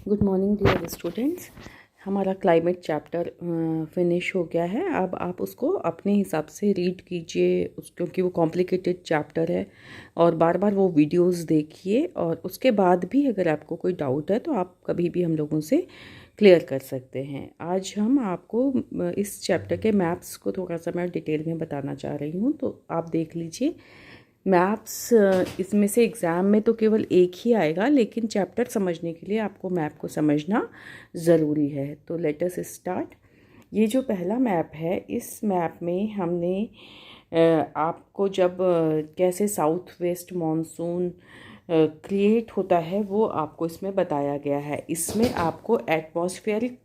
Good morning dear students. हमारा climate chapter finish हो गया है। अब आप उसको अपने हिसाब से रीड कीजिए क्योंकि वो कॉम्प्लिकेटेड चैप्टर है और बार बार वो वीडियोस देखिए और उसके बाद भी अगर आपको कोई डाउट है तो आप कभी भी हम लोगों से क्लियर कर सकते हैं। आज हम आपको इस चैप्टर के मैप्स को थोड़ा सा मैं डिटेल में बताना चाह रही हूँ, तो आप देख लीजिए। मैप्स इसमें से एग्ज़ाम में तो केवल एक ही आएगा, लेकिन चैप्टर समझने के लिए आपको मैप को समझना ज़रूरी है। तो लेट अस स्टार्ट। ये जो पहला मैप है, इस मैप में हमने आपको जब कैसे साउथ वेस्ट मॉनसून क्रिएट होता है वो आपको इसमें बताया गया है। इसमें आपको एटमॉस्फेरिक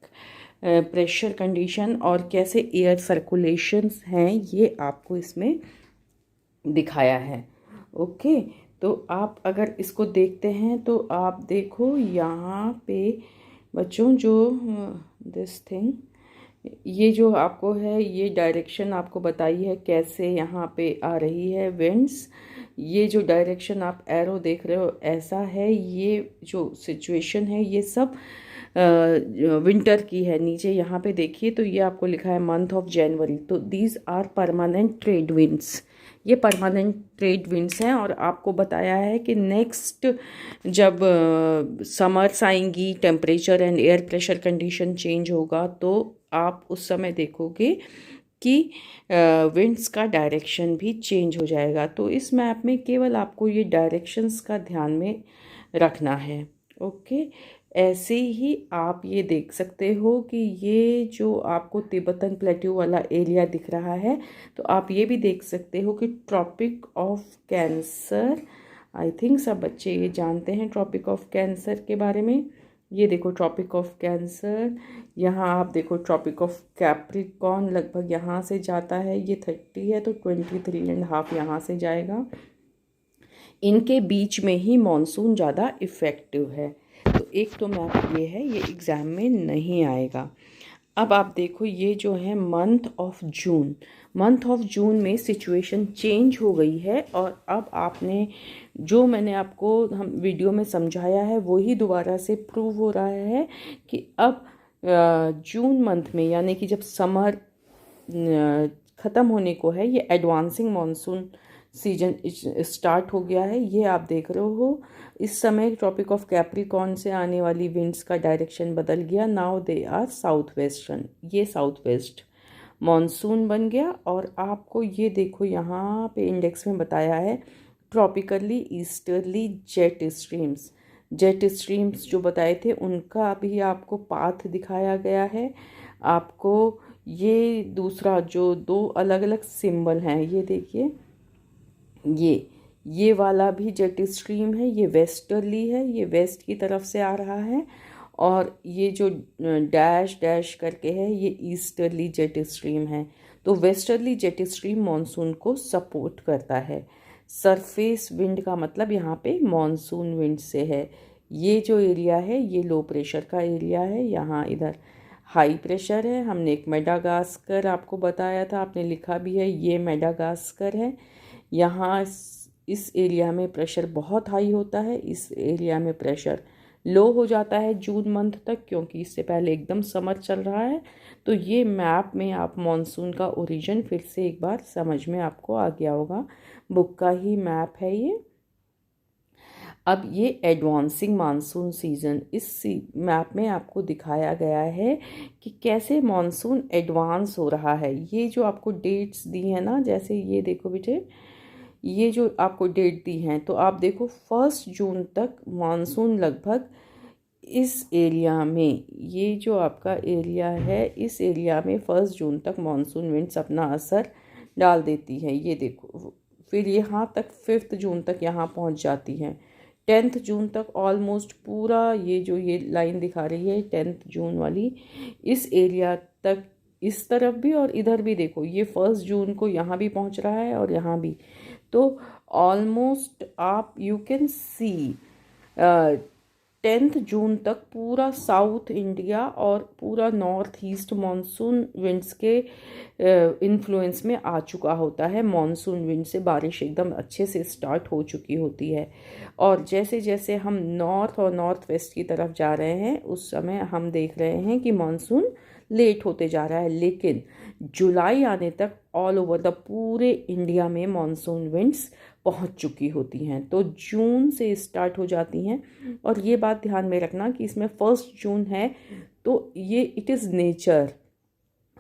प्रेशर कंडीशन और कैसे एयर सर्कुलेशंस हैं ये आपको इसमें दिखाया है। ओके, तो आप अगर इसको देखते हैं तो आप देखो यहाँ पे बच्चों जो दिस थिंग, ये जो आपको है ये डायरेक्शन आपको बताई है कैसे यहाँ पे आ रही है विंड्स। ये जो डायरेक्शन आप एरो देख रहे हो ऐसा है। ये जो सिचुएशन है ये सब विंटर की है। नीचे यहाँ पे देखिए तो ये आपको लिखा है मंथ ऑफ जनवरी। तो these are permanent trade winds, ये परमानेंट ट्रेड विंड्स हैं। और आपको बताया है कि नेक्स्ट जब समर्स आएंगी, temperature and air pressure condition change होगा, तो आप उस समय देखोगे कि विंड्स का डायरेक्शन भी चेंज हो जाएगा। तो इस मैप में केवल आपको ये डायरेक्शंस का ध्यान में रखना है। ओके, ऐसे ही आप ये देख सकते हो कि ये जो आपको तिब्बतन प्लेट्यू वाला एरिया दिख रहा है, तो आप ये भी देख सकते हो कि tropic of cancer, I think सब बच्चे ये जानते हैं ट्रॉपिक ऑफ कैंसर के बारे में। ये देखो ट्रॉपिक ऑफ कैंसर, यहाँ आप देखो ट्रॉपिक ऑफ कैप्रिकॉर्न लगभग यहाँ से जाता है। ये 30 है तो 23.5 यहाँ से जाएगा। इनके बीच में ही मॉनसून ज़्यादा इफ़ेक्टिव है। तो एक तो मैप ये है, ये एग्ज़ाम में नहीं आएगा। अब आप देखो ये जो है month of June, month of June में सिचुएशन चेंज हो गई है। और अब आपने जो मैंने आपको हम वीडियो में समझाया है वही दोबारा से प्रूव हो रहा है कि अब जून मंथ में, यानी कि जब समर ख़त्म होने को है, ये एडवांसिंग मॉनसून सीजन स्टार्ट हो गया है। ये आप देख रहे हो इस समय ट्रॉपिक ऑफ कैप्रिकॉर्न से आने वाली विंड्स का डायरेक्शन बदल गया। Now they are south western, ये साउथ वेस्ट मॉनसून बन गया। और आपको ये देखो यहाँ पे इंडेक्स में बताया है tropically easterly jet streams, jet streams जो बताए थे उनका भी आपको पाथ दिखाया गया है। आपको ये दूसरा जो दो अलग अलग सिंबल हैं, ये देखिए, ये वाला भी जेट स्ट्रीम है, ये वेस्टर्ली है, ये वेस्ट की तरफ से आ रहा है। और ये जो डैश डैश करके है ये ईस्टर्ली जेट स्ट्रीम है। तो वेस्टर्ली जेट स्ट्रीम मॉनसून को सपोर्ट करता है। सरफेस विंड का मतलब यहाँ पे मॉनसून विंड से है। ये जो एरिया है ये लो प्रेशर का एरिया है, यहाँ इधर हाई प्रेशर है। हमने एक मेडागास्कर आपको बताया था, आपने लिखा भी है, ये मेडागास्कर है। यहाँ इस एरिया में प्रेशर बहुत हाई होता है, इस एरिया में प्रेशर लो हो जाता है जून मंथ तक, क्योंकि इससे पहले एकदम समर चल रहा है। तो ये मैप में आप मॉनसून का ओरिजिन फिर से एक बार समझ में आपको आ गया होगा, बुक का ही मैप है ये। अब ये एडवांसिंग मानसून सीज़न, इस मैप में आपको दिखाया गया है कि कैसे मानसून एडवांस हो रहा है। ये जो आपको डेट्स दी हैं ना, जैसे ये देखो बेटे, ये जो आपको डेट दी हैं, तो आप देखो 1 जून तक मानसून लगभग इस एरिया में, ये जो आपका एरिया है इस एरिया में 1 जून तक मानसून विंड्स अपना असर डाल देती है। ये देखो फिर यहाँ तक 5 जून तक यहाँ पहुँच जाती हैं। 10 जून तक ऑलमोस्ट पूरा ये जो ये लाइन दिखा रही है 10 जून वाली, इस एरिया तक, इस तरफ भी और इधर भी देखो, ये 1 जून को यहाँ भी पहुँच रहा है और यहाँ भी। तो ऑलमोस्ट आप यू कैन सी 10 जून तक पूरा साउथ इंडिया और पूरा नॉर्थ ईस्ट मानसून विंड्स के इन्फ्लुएंस में आ चुका होता है। मानसून विंड से बारिश एकदम अच्छे से स्टार्ट हो चुकी होती है। और जैसे जैसे हम नॉर्थ और नॉर्थ वेस्ट की तरफ जा रहे हैं उस समय हम देख रहे हैं कि मानसून लेट होते जा रहा है, लेकिन जुलाई आने तक ऑल ओवर द पूरे इंडिया में मानसून विंड्स पहुंच चुकी होती हैं। तो जून से स्टार्ट हो जाती हैं। और ये बात ध्यान में रखना कि इसमें 1 जून है तो ये इट इज़ नेचर।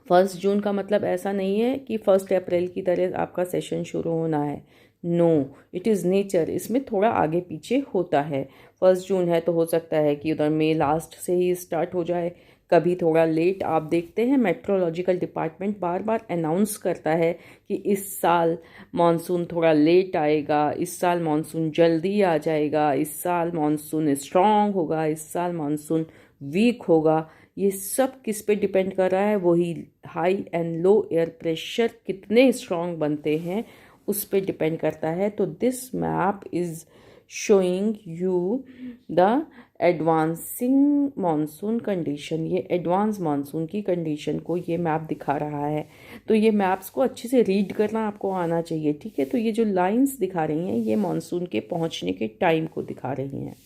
1 जून का मतलब ऐसा नहीं है कि 1 अप्रैल की तरह आपका सेशन शुरू होना है। No, it is nature. इसमें थोड़ा आगे पीछे होता है। 1 जून है तो हो सकता है कि उधर मई लास्ट से ही स्टार्ट हो जाए, कभी थोड़ा लेट। आप देखते हैं मेट्रोलॉजिकल डिपार्टमेंट बार बार अनाउंस करता है कि इस साल मानसून थोड़ा लेट आएगा, इस साल मानसून जल्दी आ जाएगा, इस साल मानसून स्ट्रॉन्ग होगा, इस साल मानसून वीक होगा। ये सब किस पे डिपेंड कर रहा है? वही high and low air pressure कितने स्ट्रॉन्ग बनते हैं उस पे डिपेंड करता है। तो this map is showing you the advancing monsoon condition. ये एडवांस मानसून की कंडीशन को ये मैप दिखा रहा है। तो ये मैप्स को अच्छे से रीड करना आपको आना चाहिए, ठीक है। तो ये जो लाइंस दिखा रही हैं ये मानसून के पहुंचने के टाइम को दिखा रही हैं।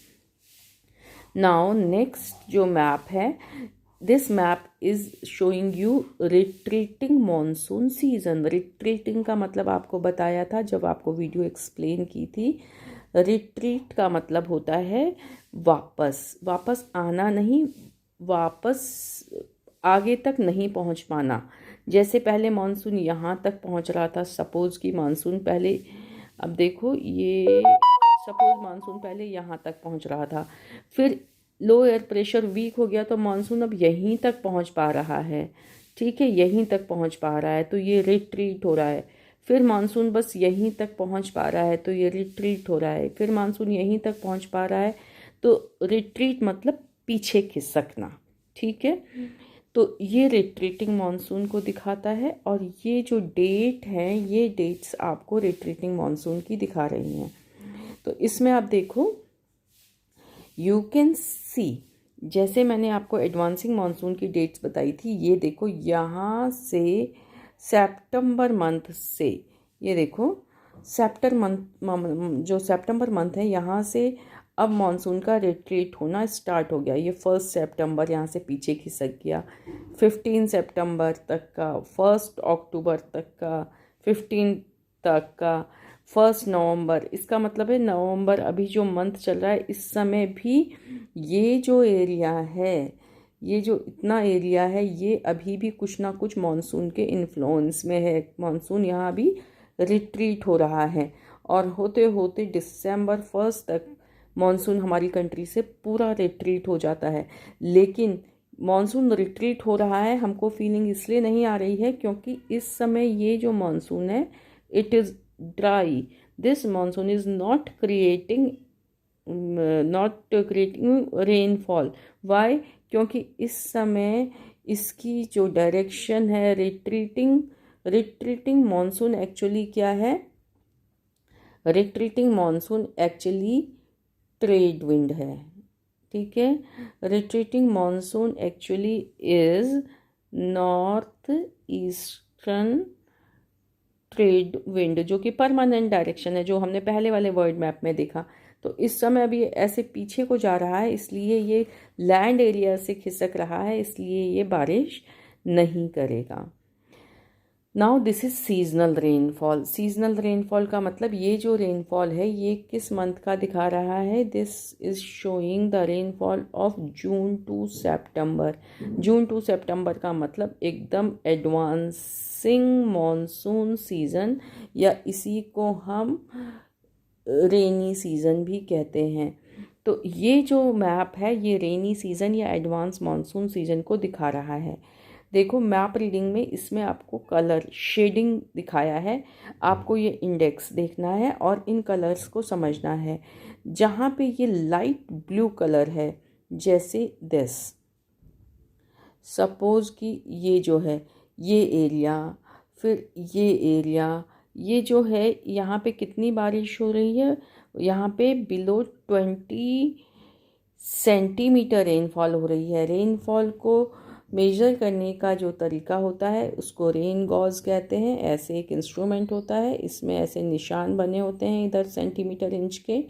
नाउ नेक्स्ट जो मैप है, this map is showing you retreating monsoon season. Retreating का मतलब आपको बताया था जब आपको वीडियो एक्सप्लेन की थी। रिट्रीट का मतलब होता है वापस, वापस आना नहीं, वापस आगे तक नहीं पहुंच पाना। जैसे पहले मानसून यहाँ तक पहुंच रहा था, सपोज कि मानसून पहले, अब देखो ये सपोज मानसून पहले यहाँ तक पहुंच रहा था, फिर लो एयर प्रेशर वीक हो गया तो मानसून अब यहीं तक पहुंच पा रहा है, ठीक है, यहीं तक पहुंच पा रहा है तो ये रिट्रीट हो रहा है। फिर मानसून बस यहीं तक पहुंच पा रहा है तो ये रिट्रीट हो रहा है। फिर मानसून यहीं तक पहुंच पा रहा है तो रिट्रीट मतलब पीछे खिसकना, ठीक है। तो ये रिट्रीटिंग मानसून को दिखाता है। और ये जो डेट हैं ये डेट्स आपको रिट्रीटिंग मानसून की दिखा रही हैं। तो इसमें आप देखो, यू कैन सी, जैसे मैंने आपको एडवांसिंग मानसून की डेट्स बताई थी, ये देखो यहाँ से सितंबर मंथ से, ये देखो सितंबर मंथ, जो सितंबर मंथ है यहाँ से अब मानसून का रिट्रीट होना स्टार्ट हो गया। ये 1 सितंबर यहाँ से पीछे खिसक गया, 15 सितंबर तक का, 1 अक्टूबर तक का, 15 तक का, 1 नवंबर। इसका मतलब है नवंबर अभी जो मंथ चल रहा है इस समय भी ये जो एरिया है, ये जो इतना एरिया है ये अभी भी कुछ ना कुछ मानसून के इन्फ्लुएंस में है। मानसून यहाँ भी रिट्रीट हो रहा है और होते होते दिसंबर 1 तक मानसून हमारी कंट्री से पूरा रिट्रीट हो जाता है। लेकिन मानसून रिट्रीट हो रहा है हमको फीलिंग इसलिए नहीं आ रही है क्योंकि इस समय ये जो मानसून है it is dry. This monsoon is not creating rainfall. Why? क्योंकि इस समय इसकी जो डायरेक्शन है रिट्रीटिंग मानसून एक्चुअली क्या है? Retreating monsoon actually trade wind है, ठीक है। Retreating monsoon actually is north eastern trade wind, जो कि परमानेंट डायरेक्शन है, जो हमने पहले वाले वर्ड मैप में देखा। तो इस समय अभी ऐसे पीछे को जा रहा है, इसलिए ये लैंड एरिया से खिसक रहा है, इसलिए ये बारिश नहीं करेगा। Now this is seasonal rainfall. Seasonal rainfall का मतलब ये जो रेनफॉल है ये किस मंथ का दिखा रहा है? This is showing the rainfall of June to September. June to September का मतलब एकदम एडवांसिंग मॉनसून सीजन, या इसी को हम रेनी सीजन भी कहते हैं। तो ये जो मैप है ये रेनी सीजन या एडवांस मॉनसून सीजन को दिखा रहा है। देखो मैप रीडिंग में इसमें आपको कलर शेडिंग दिखाया है, आपको ये इंडेक्स देखना है और इन कलर्स को समझना है। जहाँ पे ये लाइट ब्लू कलर है, जैसे दिस, सपोज कि ये जो है ये एरिया, फिर ये एरिया, ये जो है यहाँ पे कितनी बारिश हो रही है? यहाँ पे बिलो 20 सेंटीमीटर रेनफॉल हो रही है। रेनफॉल को मेजर करने का जो तरीका होता है उसको रेन गॉज कहते हैं। ऐसे एक इंस्ट्रूमेंट होता है, इसमें ऐसे निशान बने होते हैं इधर सेंटीमीटर इंच के।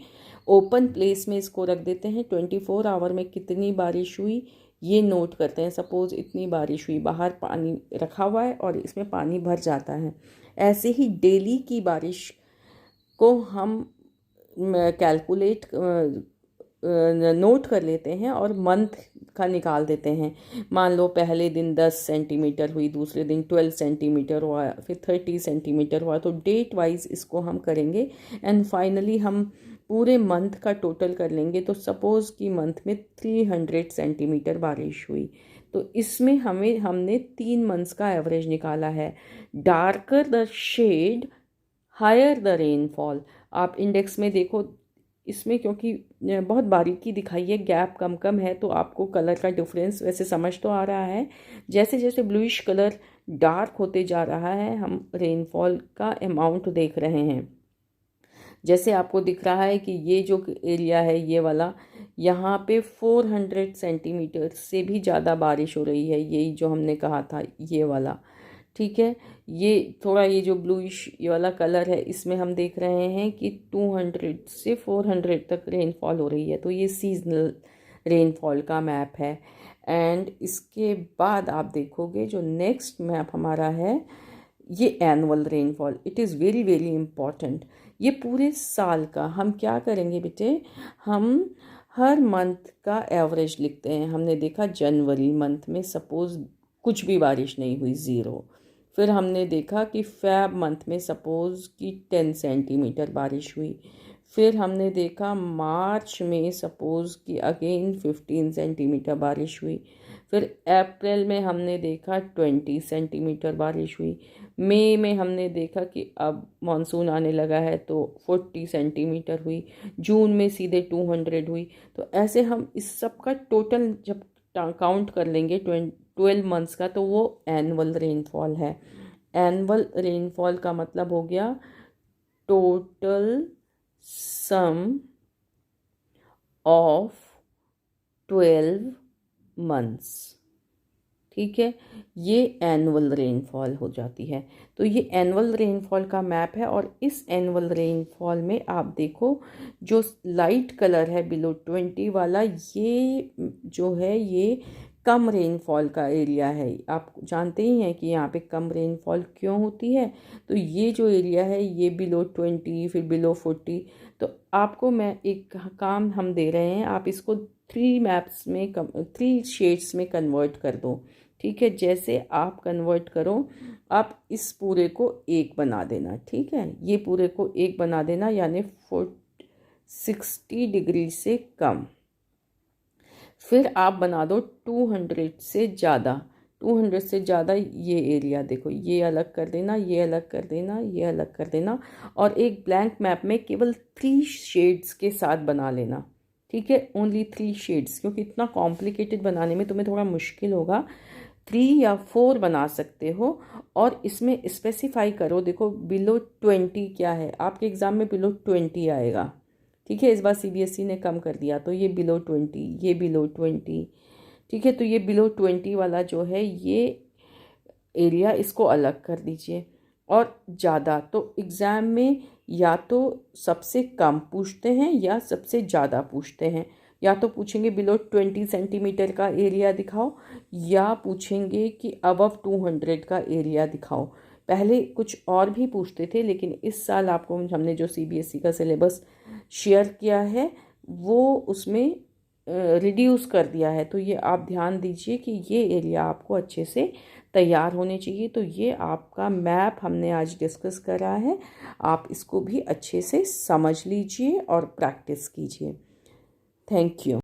ओपन प्लेस में इसको रख देते हैं। 24 आवर में कितनी बारिश हुई ये नोट करते हैं। सपोज़ इतनी बारिश हुई, बाहर पानी रखा हुआ है और इसमें पानी भर जाता है। ऐसे ही डेली की बारिश को हम कैलकुलेट नोट कर लेते हैं और मंथ का निकाल देते हैं। मान लो पहले दिन 10 सेंटीमीटर हुई, दूसरे दिन 12 सेंटीमीटर हुआ, फिर 30 सेंटीमीटर हुआ, तो डेट वाइज इसको हम करेंगे एंड फाइनली हम पूरे मंथ का टोटल कर लेंगे। तो सपोज़ कि मंथ में 300 सेंटीमीटर बारिश हुई, तो इसमें हमने 3 मंथ्स का एवरेज निकाला है। Darker the shade higher the rainfall. आप इंडेक्स में देखो, इसमें क्योंकि बहुत बारीकी दिखाई है, गैप कम कम है, तो आपको कलर का डिफरेंस वैसे समझ तो आ रहा है। जैसे जैसे ब्लूइश कलर डार्क होते जा रहा है हम रेनफॉल का अमाउंट देख रहे हैं। जैसे आपको दिख रहा है कि ये जो एरिया है ये वाला, यहाँ पे 400 सेंटीमीटर से भी ज़्यादा बारिश हो रही है। यही जो हमने कहा था ये वाला, ठीक है। ये थोड़ा ये जो ब्लूइश ये वाला कलर है, इसमें हम देख रहे हैं कि 200 से 400 तक रेनफॉल हो रही है। तो ये सीजनल रेनफॉल का मैप है। एंड इसके बाद आप देखोगे जो नेक्स्ट मैप हमारा है ये annual rainfall. It is very very important. ये पूरे साल का हम क्या करेंगे बेटे, हम हर मंथ का एवरेज लिखते हैं। हमने देखा जनवरी मंथ में सपोज़ कुछ भी बारिश नहीं हुई, ज़ीरो। फिर हमने देखा कि फ़ैब मंथ में सपोज़ कि 10 सेंटीमीटर बारिश हुई। फिर हमने देखा मार्च में सपोज़ कि अगेन 15 सेंटीमीटर बारिश हुई। फिर अप्रैल में हमने देखा 20 सेंटीमीटर बारिश हुई। मई में हमने देखा कि अब मानसून आने लगा है तो 40 सेंटीमीटर हुई। जून में सीधे 200 हुई। तो ऐसे हम इस सब का टोटल जब काउंट कर लेंगे 12 मंथ्स का, तो वो एनुअल रेनफॉल है। एनुअल रेनफॉल का मतलब हो गया टोटल सम ऑफ 12 मंथ्स, ठीक है। ये एनुअल रेनफॉल हो जाती है। तो ये एनुअल रेनफॉल का मैप है। और इस एनुअल रेनफॉल में आप देखो जो लाइट कलर है बिलो 20 वाला, ये जो है ये कम रेनफॉल का एरिया है। आप जानते ही हैं कि यहाँ पे कम रेनफॉल क्यों होती है। तो ये जो एरिया है ये बिलो 20, फिर बिलो 40। तो आपको मैं एक काम हम दे रहे हैं, आप इसको 3 शेड्स में कन्वर्ट कर दो, ठीक है। जैसे आप कन्वर्ट करो, आप इस पूरे को एक बना देना, ठीक है। ये पूरे को एक बना देना, यानी 60 डिग्री से कम। फिर आप बना दो 200 से ज़्यादा। 200 से ज़्यादा ये एरिया देखो, ये अलग कर देना, ये अलग कर देना, ये अलग कर देना। और एक ब्लैंक मैप में केवल 3 शेड्स के साथ बना लेना, ठीक है। ओनली 3 शेड्स, क्योंकि इतना कॉम्प्लिकेटेड बनाने में तुम्हें थोड़ा मुश्किल होगा। 3 या 4 बना सकते हो। और इसमें स्पेसिफाई करो, देखो बिलो 20 क्या है, आपके एग्ज़ाम में बिलो 20 आएगा, ठीक है। इस बार सीबीएसई ने कम कर दिया, तो ये बिलो 20, ये बिलो 20, ठीक है। तो ये बिलो 20 वाला जो है ये एरिया, इसको अलग कर दीजिए। और ज़्यादा तो एग्ज़ाम में या तो सबसे कम पूछते हैं या सबसे ज़्यादा पूछते हैं। या तो पूछेंगे बिलो 20 सेंटीमीटर का एरिया दिखाओ, या पूछेंगे कि अबव 200 का एरिया दिखाओ। पहले कुछ और भी पूछते थे, लेकिन इस साल आपको हमने जो सीबीएसई का सिलेबस शेयर किया है वो उसमें रिड्यूस कर दिया है। तो ये आप ध्यान दीजिए कि ये एरिया आपको अच्छे से तैयार होने चाहिए। तो ये आपका मैप हमने आज डिस्कस करा है, आप इसको भी अच्छे से समझ लीजिए और प्रैक्टिस कीजिए। Thank you.